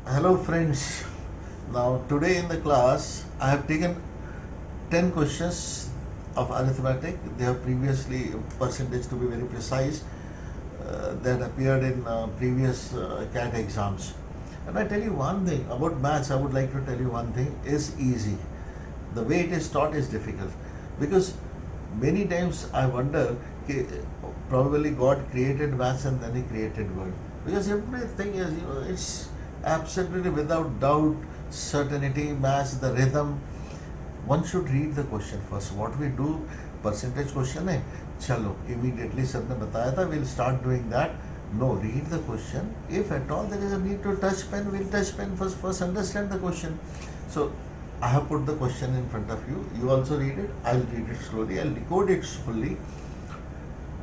Hello friends. Now today in the class I have taken 10 questions of arithmetic. They have previously percentage to be very precise that appeared in previous CAT exams. And I tell you one thing about maths. I would like to tell you one thing is easy. The way it is taught is difficult because many times I wonder कि probably God created maths and then He created world because everything is it's absolutely without doubt certainty maths the rhythm. One should read the question first. What we do percentage question है चलो immediately sir ने बताया था we'll start doing that. No, read the question. If at all there is a need to touch pen, we'll touch pen first understand the question. So I have put the question in front of you. You also read it. I'll read it slowly. I'll decode it fully.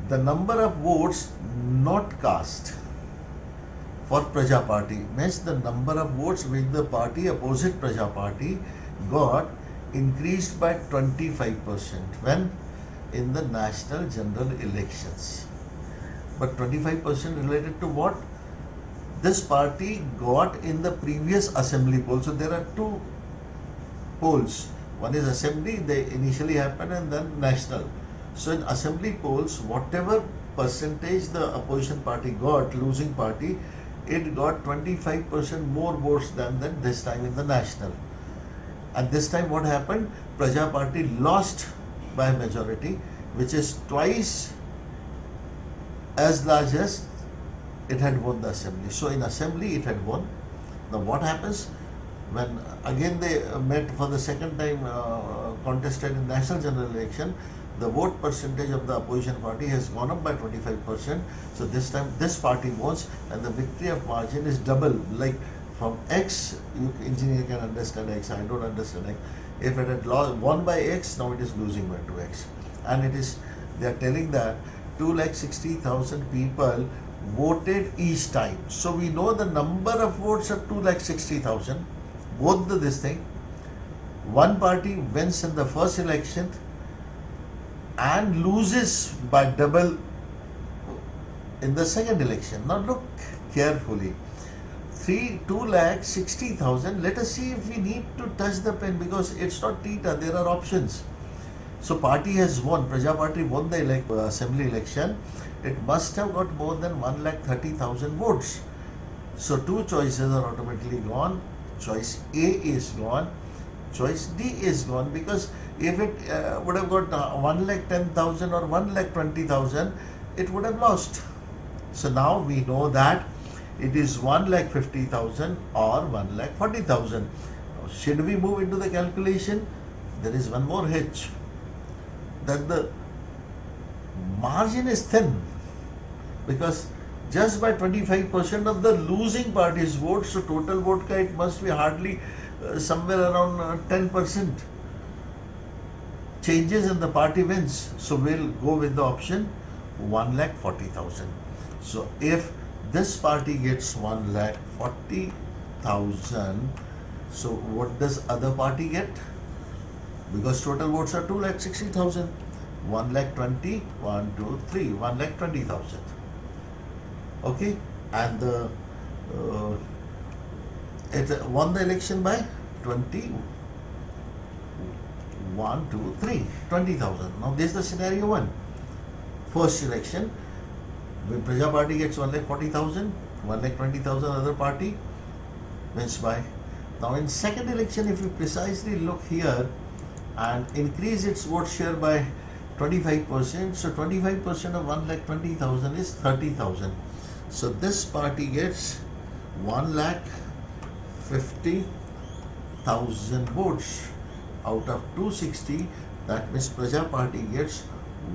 The number of votes not cast for Praja Party means the number of votes which the party opposite Praja Party got increased by 25% when in the national general elections. But 25% related to what? This party got in the previous assembly poll. So there are two polls. One is assembly, they initially happen, and then national. So in assembly polls, whatever percentage the opposition party got, losing party, it got 25% more votes than this time in the national. And this time what happened? Praja Party lost by majority, which is twice as large as it had won the assembly. So in assembly it had won. Now what happens when again they met for the second time contested in national general election? The vote percentage of the opposition party has gone up by 25%. So this time this party wins and the victory of margin is double. Like from X, you engineer can understand X. I don't understand X. If it had won by X, now it is losing by 2X. And it is, they are telling that 2,60,000 people voted each time. So we know the number of votes are 2,60,000. Both this thing. One party wins in the first election and loses by double in the second election. Now look carefully. 2,60,000. Let us see if we need to touch the pen because it's not theta. There are options. So party has won. Praja Party won the assembly election. It must have got more than 1,30,000 votes. So two choices are automatically gone. Choice A is gone. Choice D is gone because if it would have got 1,10,000 or 1,20,000, it would have lost. So now we know that it is 1,50,000 or 1,40,000. Should we move into the calculation? There is one more hitch. That the margin is thin because just by 25% of the losing party's vote, so total vote it must be hardly somewhere around 10%. Changes and the party wins. So we'll go with the option 1,40,000. So if this party gets 1,40,000, so what does other party get? Because total votes are 2,60,000. 1,20,000, 1, 2, 3, 1,20,000. Okay, and it won the election by 20. 1, 2, 3, 20,000. Now this is the scenario one. First election, when Praja Party gets 1,40,000, 1,20,000 other party wins by. Now in second election, if you precisely look here and increase its vote share by 25%, so 25% of 1,20,000 is 30,000. So this party gets 1,50,000 votes out of 260. That means Praja Party gets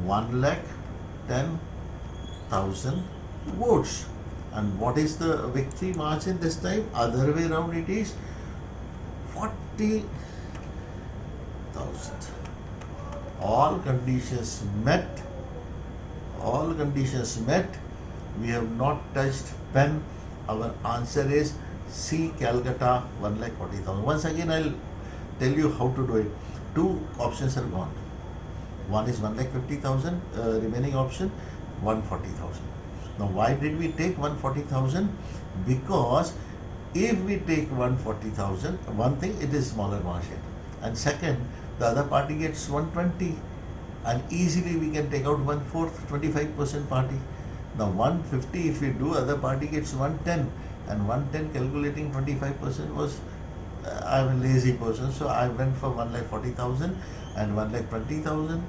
1,10,000 votes. And what is the victory margin this time? Other way around it is 40,000. All conditions met. All conditions met. We have not touched pen. Our answer is C, Calcutta, 1,40,000. Once again, I'll tell you how to do it. Two options are gone. One is 1,50,000, remaining option 140,000. Now, why did we take 140,000? Because if we take 140,000, one thing, it is smaller margin, and second, the other party gets 120, and easily we can take out 1/4, 25% party. Now 150 if we do, other party gets 110, and 110 calculating 25% was, I'm a lazy person, so I went for 1,40,000 and 1,20,000.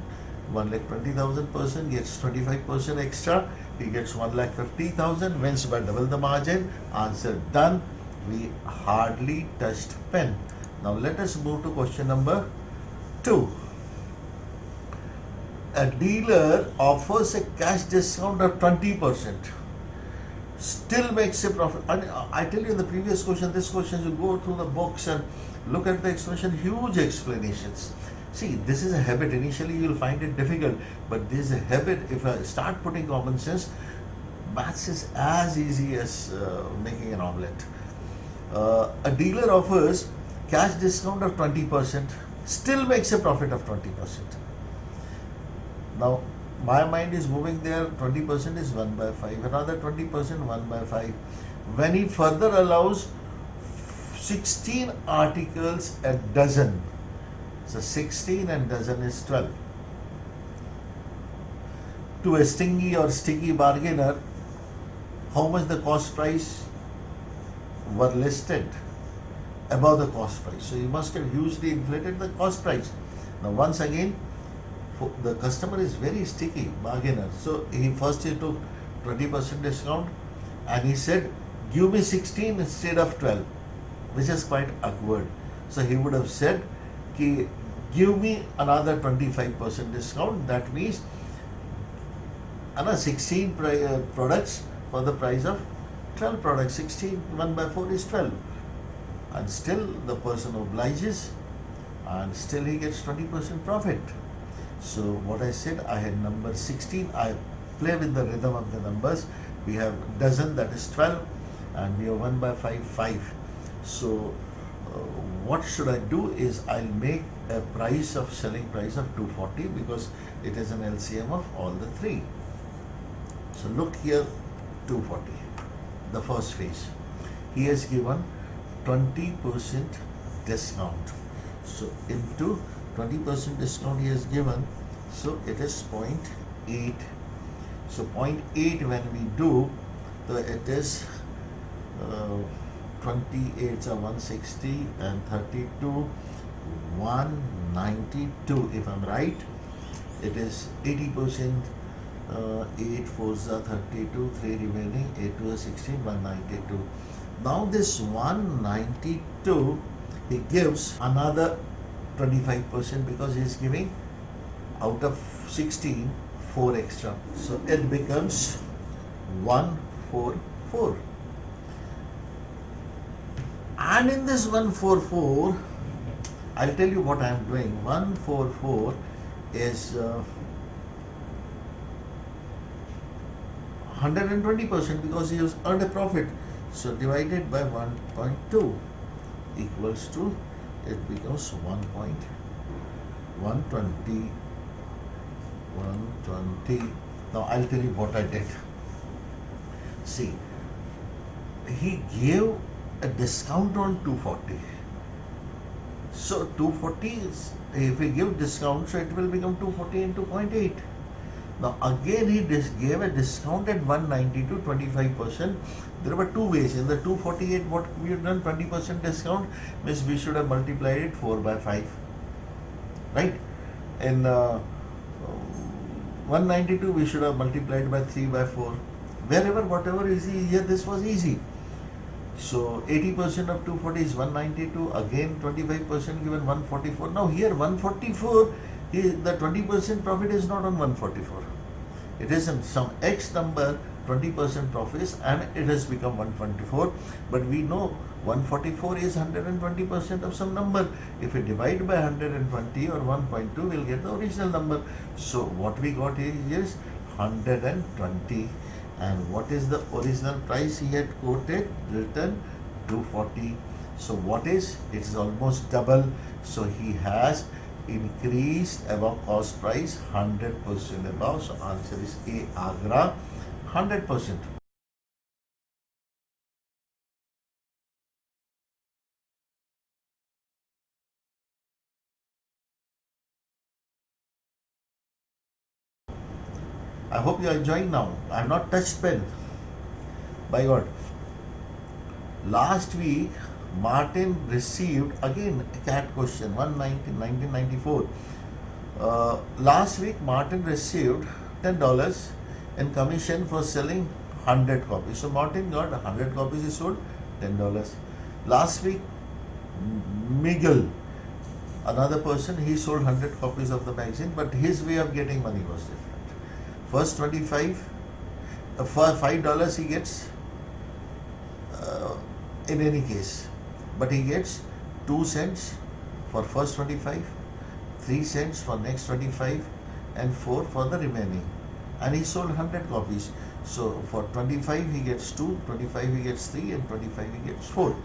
1,20,000 person gets 25% extra, he gets 1,50,000, wins by double the margin. Answer done. We hardly touched pen. Now let us move to question number 2. A dealer offers a cash discount of 20%, still makes a profit. And I tell you in the previous question, this question, you go through the books and look at the explanation, huge explanations. See, this is a habit. Initially you will find it difficult, but this is a habit. If I start putting common sense, maths is as easy as making an omelette. A dealer offers cash discount of 20%, still makes a profit of 20%. Now, my mind is moving there, 20% is 1/5, another 20%, 1/5. When he further allows 16 articles a dozen, so 16 and dozen is 12. To a stingy or sticky bargainer, how much the cost price were listed above the cost price. So you must have hugely inflated the cost price. Now once again, the customer is very sticky, bargainer. So he took 20% discount and he said, give me 16 instead of 12, which is quite awkward. So he would have said, give me another 25% discount. That means another 16 products for the price of 12 products. 16, 1/4 is 12. And still the person obliges and still he gets 20% profit. So what I said, I had number 16, I play with the rhythm of the numbers. We have dozen, that is 12, and we have 1/5, 5. So what should I do is I'll make a price of selling price of 240 because it is an LCM of all the three. So look here, 240, the first phase. He has given 20% discount. So into 20% discount he has given, so it is 0.8. So 0.8 when we do, so it is 28 are 160 and 32, 192 if I'm right. It is 80%, 8 4s are 32, 3 remaining, 8 2 are 16, 192. Now this 192, he gives another 25% because he is giving out of 16, 4 extra. So it becomes 144. And in this 144, I'll tell you what I am doing. 144 is 120% because he has earned a profit. So divided by 1.2 equals to, it becomes 1.120. Now I'll tell you what I did. See, he gave a discount on 240. So 240 is, if we give discount, so it will become 240 into 0.8. Now again he gave a discount at 192, 25%. There were two ways. In the 248, what we have done, 20% discount means we should have multiplied it 4/5. Right? In 192, we should have multiplied by 3/4. Wherever, whatever is easy, here this was easy. So 80% of 240 is 192. Again 25% given 144. Now here 144, the 20% profit is not on 144. It is in some X number, 20% profits, and it has become 124. But we know 144 is 120% of some number. If we divide by 120 or 1.2, we'll get the original number. So what we got is 120. And what is the original price he had quoted, written 240. So what is, it is almost double. So he has increased above cost price 100% above. So answer is A, Agra, 100%. I hope you are enjoying now. I have not touched pen. By God. Last week, Martin received again a cat question, 1994. Last week, Martin received $10 in commission for selling 100 copies. So Martin got 100 copies, he sold $10. Last week, Miguel, another person, he sold 100 copies of the magazine, but his way of getting money was different. First 25, for $5 he gets in any case, but he gets 2 cents for first 25, 3 cents for next 25, and 4 for the remaining. And he sold 100 copies. So for 25 he gets 2, 25 he gets 3, and 25 he gets 4.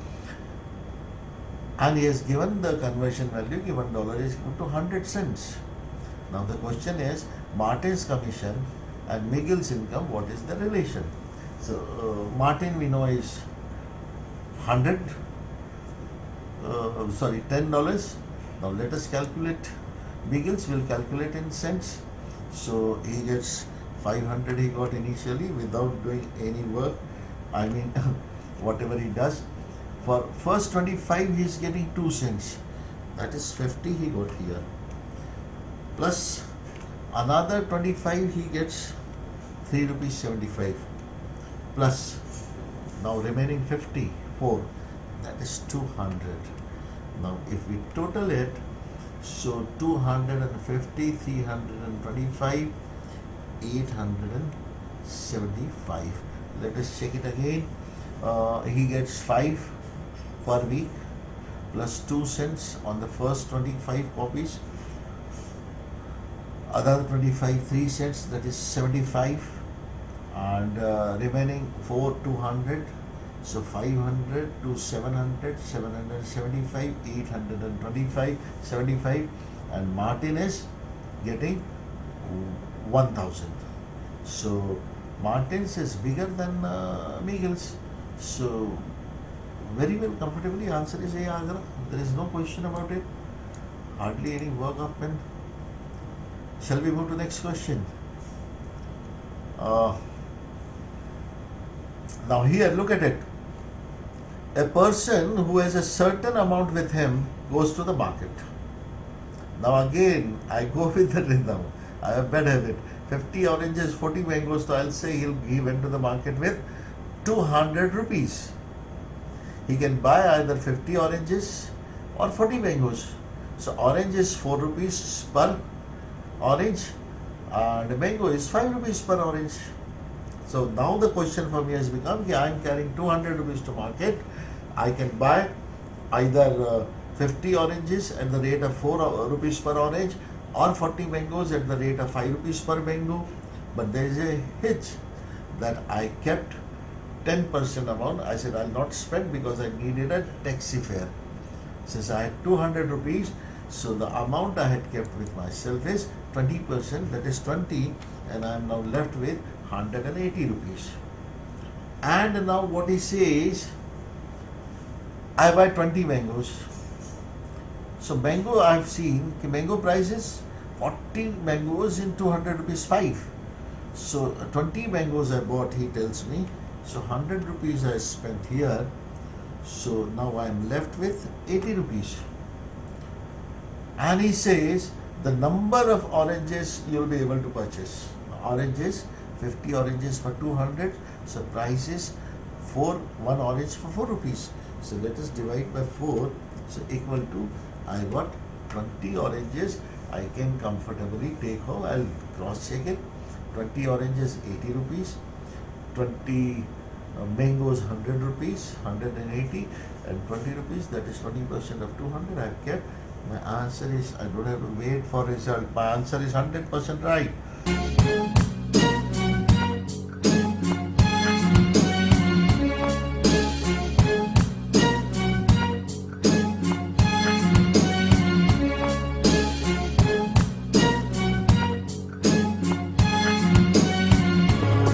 And he has given the conversion value, given dollar is equal to 100 cents. Now the question is, Martin's commission and Miguel's income, what is the relation? So Martin we know is $10. Now let us calculate. Miguel's will calculate in cents. So he gets 500 he got initially without doing any work. I mean whatever he does. For first 25 he is getting 2 cents. That is 50 he got here. Plus another 25 he gets 3 rupees 75. Plus now remaining 54, that is 200. Now if we total it, so 250, 325, 875. Let us check it again. He gets 5 per week plus 2 cents on the first 25 copies. Other 25, 3 cents, that is 75. And remaining 4, 200. So 500 to 700, 775, 825, 75, and Martin is getting 1000. So Martin's is bigger than Miguel's. So very well, comfortably, answer is A, Agra. There is no question about it. Hardly any work of pen. Shall we move to next question? Now here, look at it. A person who has a certain amount with him goes to the market. Now again, I go with the rhythm. I have a bad habit. 50 oranges, 40 mangoes, so I'll say he went to the market with 200 rupees. He can buy either 50 oranges or 40 mangoes. So orange is 4 rupees per orange and mango is 5 rupees per orange. So now the question for me has become, I am carrying 200 rupees to market. I can buy either 50 oranges at the rate of 4 rupees per orange or 40 mangoes at the rate of 5 rupees per mango. But there is a hitch that I kept 10% amount. I said I'll not spend because I needed a taxi fare. Since I had 200 rupees, so the amount I had kept with myself is 20%, that is 20, and I am now left with 180 rupees. And now what he says, I buy 20 mangoes. So mango I have seen, mango price is 40 mangoes in 200 rupees 5. So 20 mangoes I bought, he tells me. So 100 rupees I spent here. So now I am left with 80 rupees. And he says the number of oranges you will be able to purchase. Oranges, 50 oranges for 200. So price is 1 orange for 4 rupees. So let us divide by 4. So equal to, I got 20 oranges. I can comfortably take home. I'll cross check it. 20 oranges, 80 rupees. 20 mangoes, 100 rupees, 180, and 20 rupees, that is 20% of 200 I have kept. My answer is, I don't have to wait for result. My answer is 100% right.